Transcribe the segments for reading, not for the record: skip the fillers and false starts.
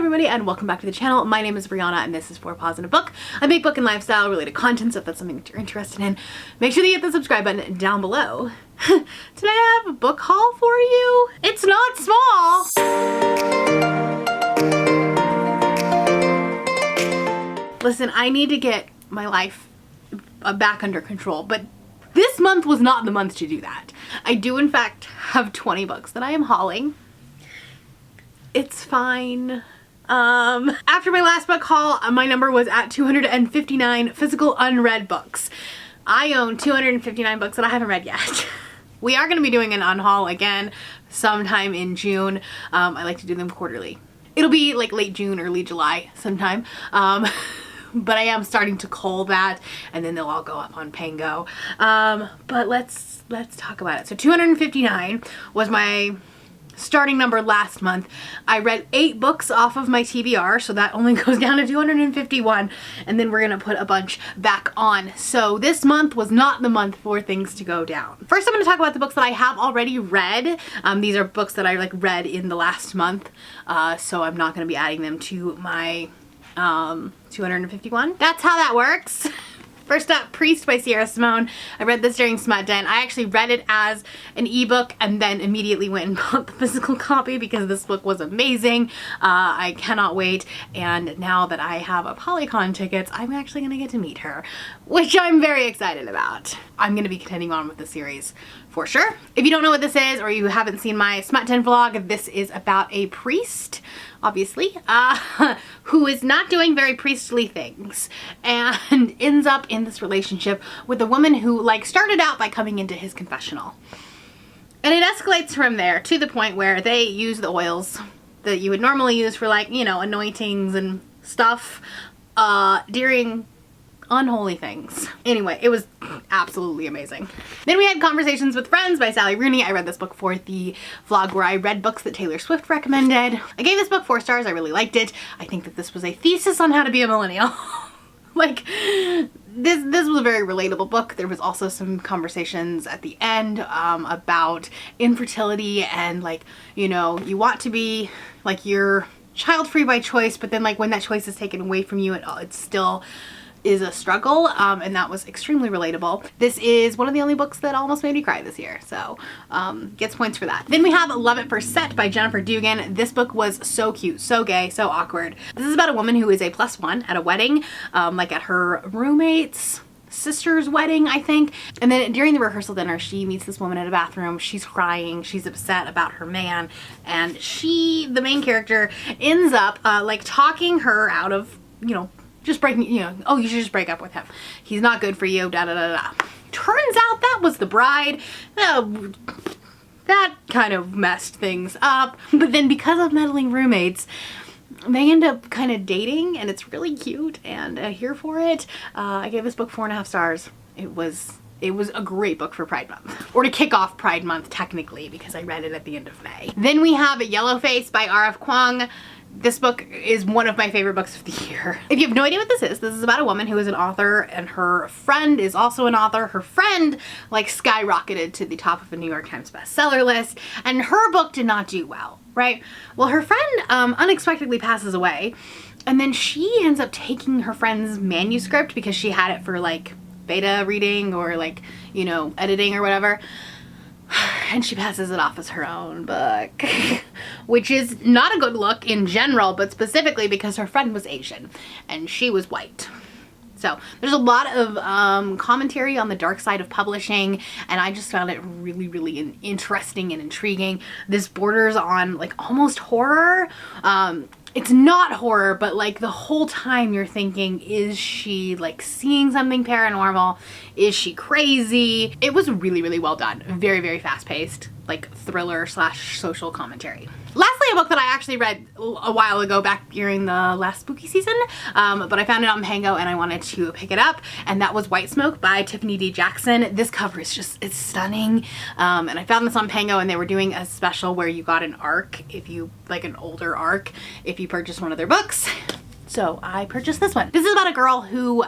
everybody and welcome back to the channel. My name is Brianna and this is For Pause in a Book. I make book and lifestyle related content, so if that's something that you're interested in, make sure that you hit the subscribe button down below. Today I have a book haul for you. It's not small. Listen, I need to get my life back under control, but this month was not the month to do that. I do in fact have 20 books that I am hauling. It's fine. After my last book haul, my number was at 259 physical unread books. I own 259 books that I haven't read yet. We are going to be doing an unhaul again sometime in June. I like to do them quarterly. It'll be like late June, early July sometime. But I am starting to cull that and then they'll all go up on Pango. But let's talk about it. So 259 was my starting number last month. I read 8 books off of my TBR, so that only goes down to 251, and then we're gonna put a bunch back on. So this month was not the month for things to go down. First, I'm gonna talk about the books that I have already read. These are books that I read in the last month, so I'm not gonna be adding them to my 251. That's how that works. First up, Priest by Sierra Simone. I read this during Smut Den. I actually read it as an ebook and then immediately went and bought the physical copy because this book was amazing. I cannot wait, and now that I have a Polycon tickets, I'm actually gonna get to meet her, which I'm very excited about. I'm gonna be continuing on with the series for sure. If you don't know what this is or you haven't seen my Smut Den vlog, this is about a priest, obviously, who is not doing very priestly things and ends up in this relationship with a woman who started out by coming into his confessional. And it escalates from there to the point where they use the oils that you would normally use for anointings and stuff during unholy things. Anyway, it was absolutely amazing. Then we had Conversations with Friends by Sally Rooney. I read this book for the vlog where I read books that Taylor Swift recommended. I gave this book 4 stars. I really liked it. I think that this was a thesis on how to be a millennial. This was a very relatable book. There was also some conversations at the end about infertility and you want to be you're child-free by choice, but then when that choice is taken away from you, it still is a struggle, and that was extremely relatable. This is one of the only books that almost made me cry this year, so gets points for that. Then we have Love at First Set by Jennifer Dugan. This book was so cute, so gay, so awkward. This is about a woman who is a +1 at a wedding, at her roommate's sister's wedding, I think. And then during the rehearsal dinner, she meets this woman in a bathroom. She's crying. She's upset about her man. And the main character, ends up talking her out of, just breaking, oh, you should just break up with him. He's not good for you, da da da da. Turns out that was the bride. That kind of messed things up. But then because of meddling roommates, they end up kind of dating, and it's really cute, and here for it. I gave this book 4.5 stars. It was a great book for Pride Month. Or to kick off Pride Month, technically, because I read it at the end of May. Then we have Yellowface by R.F. Kuang. This book is one of my favorite books of the year. If you have no idea what this is about a woman who is an author and her friend is also an author. Her friend skyrocketed to the top of the New York Times bestseller list, and her book did not do well, right? Well, her friend unexpectedly passes away, and then she ends up taking her friend's manuscript because she had it for beta reading or editing or whatever. And she passes it off as her own book, which is not a good look in general, but specifically because her friend was Asian and she was white. So there's a lot of commentary on the dark side of publishing, and I just found it really, really interesting and intriguing. This borders on almost horror. It's not horror, but the whole time you're thinking, is she seeing something paranormal? Is she crazy? It was really, really well done. Very, very fast paced, thriller / social commentary. Lastly, a book that I actually read a while ago back during the last spooky season, but I found it on Pango and I wanted to pick it up, and that was White Smoke by Tiffany D. Jackson. This cover is it's stunning, and I found this on Pango, and they were doing a special where you got an ARC, if you an older ARC, if you purchased one of their books. So I purchased this one. This is about a girl who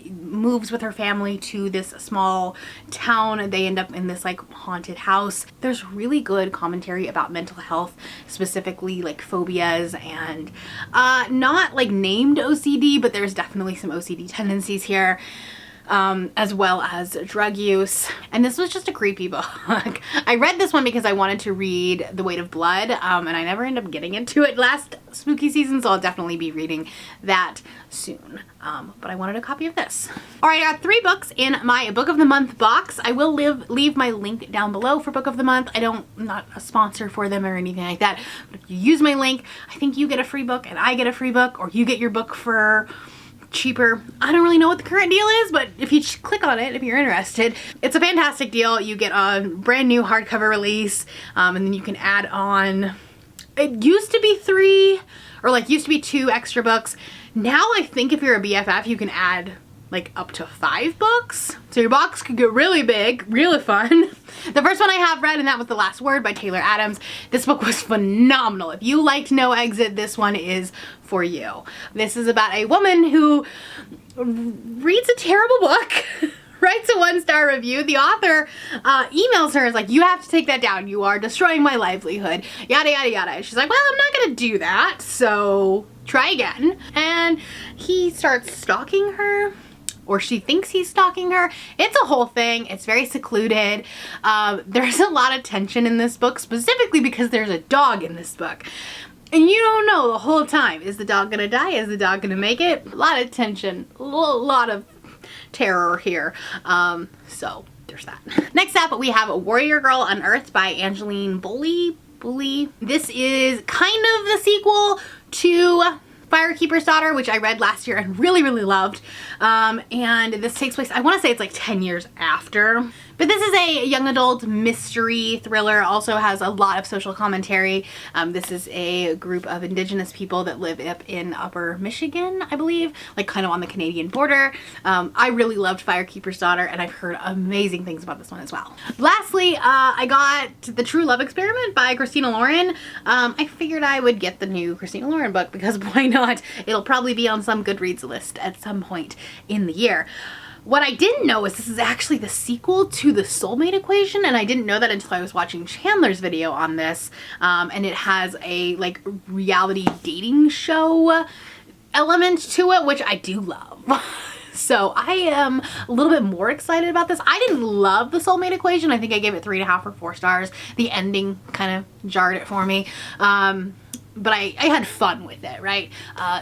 moves with her family to this small town. They end up in this like haunted house. There's really good commentary about mental health, specifically like phobias and not like named OCD, but there's definitely some OCD tendencies here. As well as drug use. And this was just a creepy book. I read this one because I wanted to read The Weight of Blood, and I never ended up getting into it last spooky season, so I'll definitely be reading that soon. But I wanted a copy of this. All right, I got 3 books in my Book of the Month box. I will leave my link down below for Book of the Month. I'm not a sponsor for them or anything like that, but if you use my link, I think you get a free book and I get a free book, or you get your book for cheaper. I don't really know what the current deal is, but if you click on it, if you're interested, it's a fantastic deal. You get a brand new hardcover release, and then you can add on, it used to be 3, or like used to be 2 extra books. Now I think if you're a BFF, you can add like up to 5 books. So your box could get really big, really fun. The first one I have read, and that was The Last Word by Taylor Adams. This book was phenomenal. If you liked No Exit, this one is for you. This is about a woman who reads a terrible book, writes a 1-star review. The author emails her, is like, you have to take that down. You are destroying my livelihood, yada, yada, yada. She's like, well, I'm not gonna do that, so try again. And he starts stalking her, or she thinks he's stalking her. It's a whole thing. It's very secluded. There's a lot of tension in this book, specifically because there's a dog in this book. And you don't know the whole time, is the dog gonna die? Is the dog gonna make it? A lot of tension, a lot of terror here. So there's that. Next up, we have Warrior Girl Unearthed by Angeline Bully. This is kind of the sequel to Firekeeper's Daughter, which I read last year and really, really loved. And this takes place, I want to say it's like 10 years after. But this is a young adult mystery thriller, also has a lot of social commentary. This is a group of indigenous people that live up in upper Michigan, I believe, like kind of on the Canadian border. I really loved Firekeeper's Daughter, and I've heard amazing things about this one as well. Lastly, I got The True Love Experiment by Christina Lauren. I figured I would get the new Christina Lauren book because why not? It'll probably be on some Goodreads list at some point in the year. What I didn't know is this is actually the sequel to The Soulmate Equation, and I didn't know that until I was watching Chandler's video on this, and it has a like reality dating show element to it, which I do love. So I am a little bit more excited about this. I didn't love The Soulmate Equation. I think I gave it 3.5 or 4 stars. The ending kind of jarred it for me. But I had fun with it, right?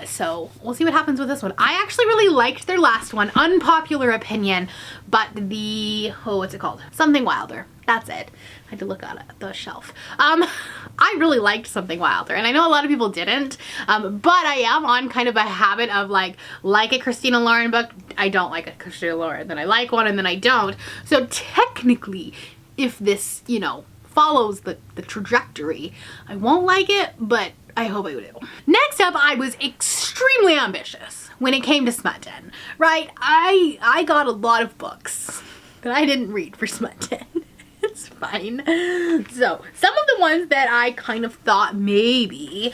So we'll see what happens with this one. I actually really liked their last one. Unpopular opinion, but what's it called? Something Wilder. That's it. I had to look at the shelf. I really liked Something Wilder, and I know a lot of people didn't, but I am on kind of a habit of like a Christina Lauren book, I don't like a Christina Lauren, then I like one, and then I don't. So technically, if this, you know, follows the trajectory, I won't like it, but I hope I do. Next up, I was extremely ambitious when it came to Smut Den, right? I got a lot of books that I didn't read for Smut Den. It's fine. So some of the ones that I kind of thought maybe,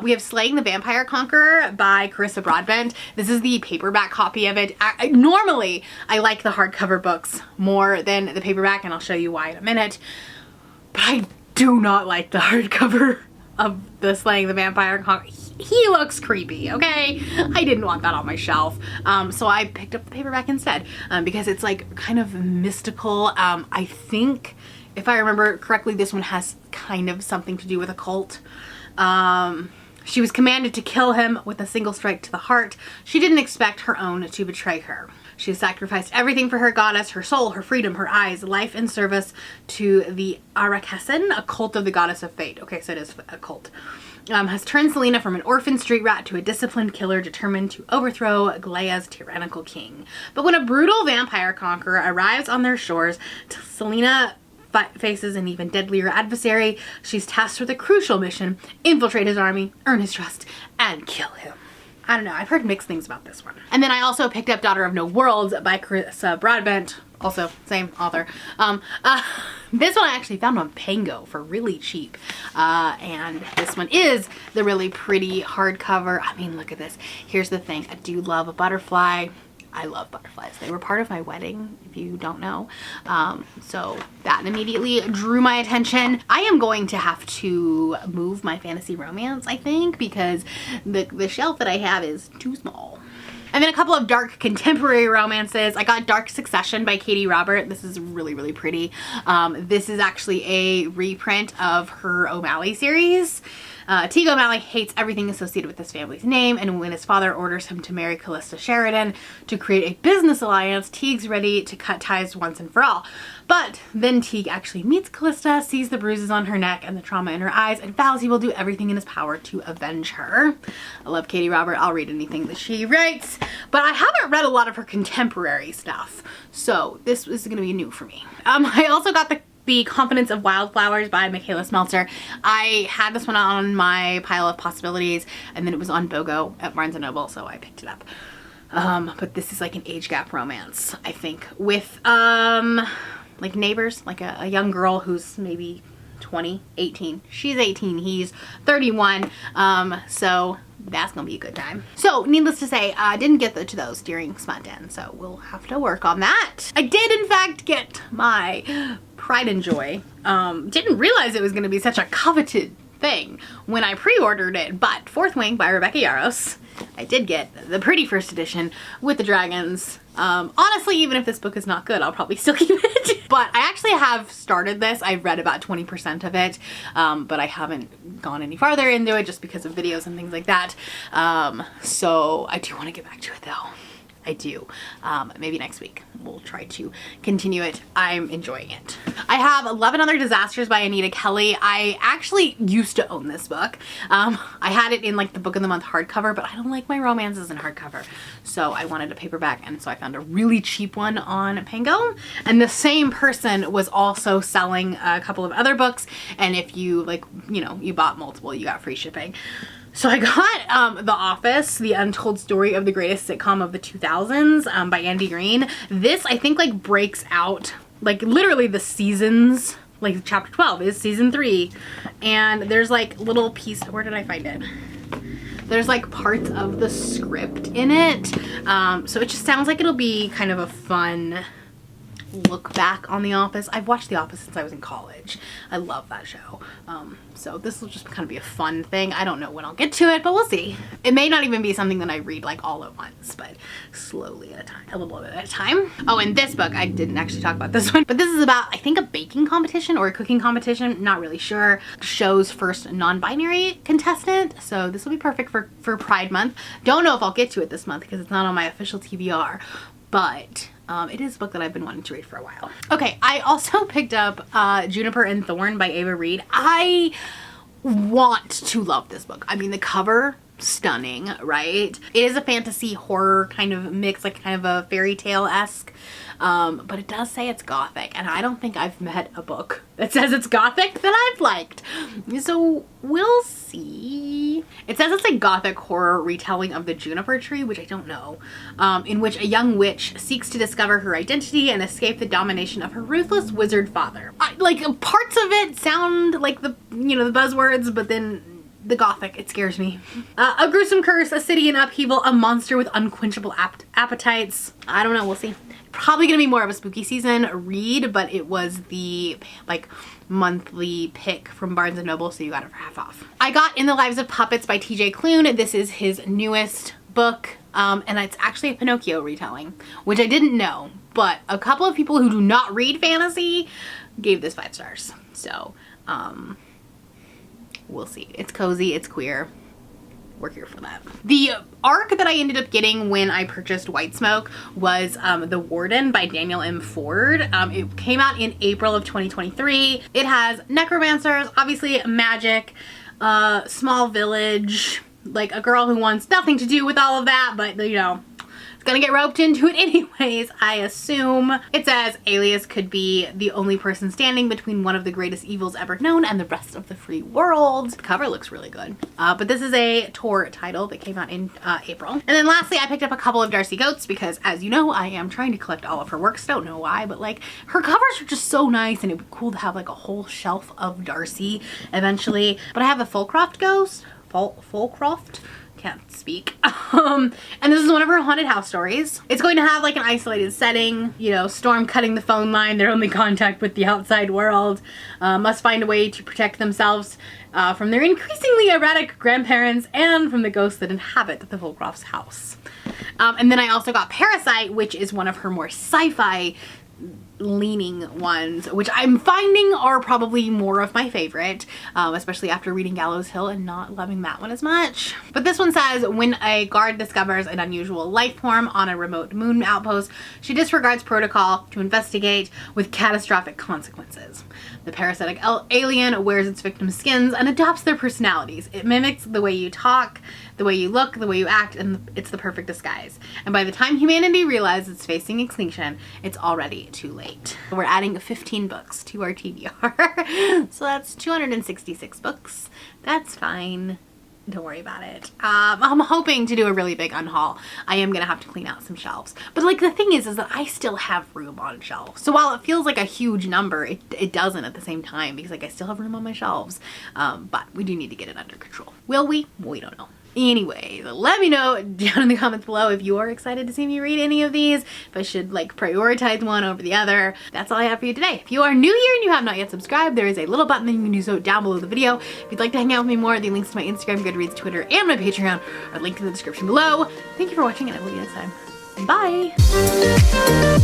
we have Slaying the Vampire Conqueror by Carissa Broadbent. This is the paperback copy of it. Normally, I like the hardcover books more than the paperback, and I'll show you why in a minute. But I do not like the hardcover of the Slaying the Vampire Conqueror. He looks creepy, okay? I didn't want that on my shelf. So I picked up the paperback instead because it's like kind of mystical. I think, if I remember correctly, this one has kind of something to do with a cult. She was commanded to kill him with a single strike to the heart. She didn't expect her own to betray her. She sacrificed everything for her goddess, her soul, her freedom, her eyes, life in service to the Arakessan, a cult of the goddess of fate. Okay, so it is a cult. Has turned Selena from an orphan street rat to a disciplined killer determined to overthrow Galea's tyrannical king. But when a brutal vampire conqueror arrives on their shores, Selena faces an even deadlier adversary. She's tasked with a crucial mission: infiltrate his army, earn his trust, and kill him. I don't know, I've heard mixed things about this one. And then I also picked up Daughter of No Worlds by Carissa Broadbent, Also, same author. This one I actually found on Pango for really cheap. And this one is the really pretty hardcover. I mean, look at this. Here's the thing. I do love a butterfly. I love butterflies. They were part of my wedding, if you don't know. So that immediately drew my attention. I am going to have to move my fantasy romance, I think, because the shelf that I have is too small. And then a couple of dark contemporary romances. I got Dark Succession by Katie Robert. This is really, really pretty. This is actually a reprint of her O'Malley series. Teague O'Malley hates everything associated with his family's name, and when his father orders him to marry Callista Sheridan to create a business alliance, Teague's ready to cut ties once and for all. But then Teague actually meets Callista, sees the bruises on her neck and the trauma in her eyes, and vows he will do everything in his power to avenge her. I love Katie Robert. I'll read anything that she writes, but I haven't read a lot of her contemporary stuff, so this is going to be new for me. I also got the Confidence of Wildflowers by Michaela Smeltzer. I had this one on my pile of possibilities, and then it was on BOGO at Barnes & Noble, so I picked it up. But this is like an age gap romance, I think, with like neighbors, like a young girl who's maybe 20, 18. She's 18, he's 31, so that's gonna be a good time. So needless to say, I didn't get to those during Smut Den, so we'll have to work on that. I did in fact get my Pride and Joy. Didn't realize it was gonna be such a coveted thing when I pre-ordered it, but Fourth Wing by Rebecca Yarros. I did get the pretty first edition with the dragons. Honestly, even if this book is not good, I'll probably still keep it. But I actually have started this. I've read about 20% of it, but I haven't gone any farther into it just because of videos and things like that. So I do want to get back to it though. I do. Maybe next week we'll try to continue it. I'm enjoying it. I have 11 Other Disasters by Anita Kelly. I actually used to own this book. I had it in like the book of the month hardcover, but I don't like my romances in hardcover. So I wanted a paperback, and so I found a really cheap one on Pango. And the same person was also selling a couple of other books. And if you you bought multiple, you got free shipping. So I got The Office, The Untold Story of the Greatest Sitcom of the 2000s by Andy Green. This, I think, like breaks out, like literally the seasons, like chapter 12 is season 3. And there's like little piece, where did I find it? There's like parts of the script in it. So it just sounds like it'll be kind of a fun look back on The Office. I've watched The Office since I was in college. I love that show. So this will just kind of be a fun thing. I don't know when I'll get to it, but we'll see. It may not even be something that I read like all at once, but slowly at a time, a little bit at a time. Oh, and this book, I didn't actually talk about this one, but this is about, I think, a baking competition or a cooking competition. Not really sure. Show's first non-binary contestant. So this will be perfect for Pride Month. Don't know if I'll get to it this month because it's not on my official TBR, but it is a book that I've been wanting to read for a while. Okay, I also picked up Juniper and Thorne by Ava Reed. I want to love this book. I mean, the cover, stunning, right? It is a fantasy horror kind of mix, like kind of a fairy tale-esque. But it does say it's gothic, and I don't think I've met a book that says it's gothic that I've liked. So we'll see. It says it's a gothic horror retelling of the Juniper tree, which I don't know, in which a young witch seeks to discover her identity and escape the domination of her ruthless wizard father. Like parts of it sound like the buzzwords, but then the gothic, it scares me. A gruesome curse, a city in upheaval, a monster with unquenchable appetites. I don't know, we'll see. Probably gonna be more of a spooky season read, but it was the like monthly pick from Barnes & Noble, so you got it for half off. I got In the Lives of Puppets by TJ Klune. This is his newest book, and it's actually a Pinocchio retelling, which I didn't know, but a couple of people who do not read fantasy gave this 5 stars. So, we'll see. It's cozy, it's queer. We're here for that. The arc that I ended up getting when I purchased White Smoke was The Warden by Daniel M. Ford. It came out in April of 2023. It has necromancers, obviously magic, small village, like a girl who wants nothing to do with all of that, but it's gonna get roped into it anyways, I assume. It says Alias could be the only person standing between one of the greatest evils ever known and the rest of the free world. The cover looks really good. But this is a tour title that came out in April. And then lastly, I picked up a couple of Darcy Goats because, as you know, I am trying to collect all of her works. Don't know why, but like her covers are just so nice, and it would be cool to have like a whole shelf of Darcy eventually. But I have a Fullcroft ghost. Fullcroft? Can't speak. And this is one of her haunted house stories. It's going to have like an isolated setting, you know, Storm cutting the phone line, their only contact with the outside world, must find a way to protect themselves from their increasingly erratic grandparents and from the ghosts that inhabit the Fullcroft's house. And then I also got Parasite, which is one of her more sci-fi leaning ones, which I'm finding are probably more of my favorite, especially after reading Gallows Hill and not loving that one as much. But this one says, when a guard discovers an unusual life form on a remote moon outpost, she disregards protocol to investigate with catastrophic consequences. The parasitic alien wears its victims' skins and adopts their personalities. It mimics the way you talk, the way you look, the way you act, and it's the perfect disguise. And by the time humanity realizes it's facing extinction, it's already too late. We're adding 15 books to our TBR. So that's 266 books. That's fine. Don't worry about it. I'm hoping to do a really big unhaul. I am gonna have to clean out some shelves. But like the thing is that I still have room on shelves. So while it feels like a huge number, it doesn't at the same time, because like I still have room on my shelves. But we do need to get it under control. Will we? We don't know. Anyway, let me know down in the comments below if you are excited to see me read any of these, if I should like prioritize one over the other. That's all I have for you today. If you are new here and you have not yet subscribed, there is a little button that you can do so down below the video. If you'd like to hang out with me more, the links to my Instagram, Goodreads, Twitter, and my Patreon are linked in the description below. Thank you for watching, and I will see you next time. Bye!